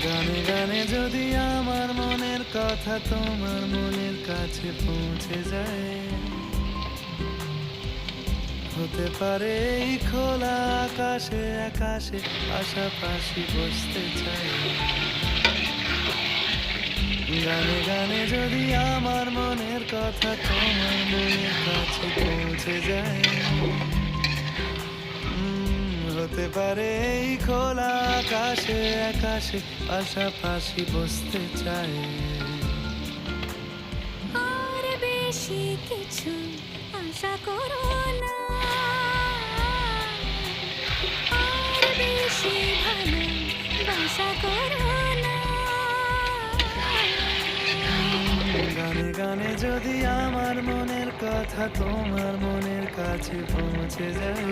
গানে গানে যদি আমার মনের কথা তোমার মনের কাছে পৌঁছে যায়, হতে পারে এই খোলা আকাশে আকাশে পাশাপাশি বসতে চাই। গানে গানে যদি আমার মনের কথা তোমার মনের কাছে পৌঁছে যায়, হতে পারে এই খোলা আকাশে আকাশে পাশাপাশি বসতে চাই। আর বেশি কিছু আশা করো না, আর বেশি ভালোবাসা করো না। গানে গানে যদি আমার মনের কথা তোমার মনের কাছে পৌঁছে যায়,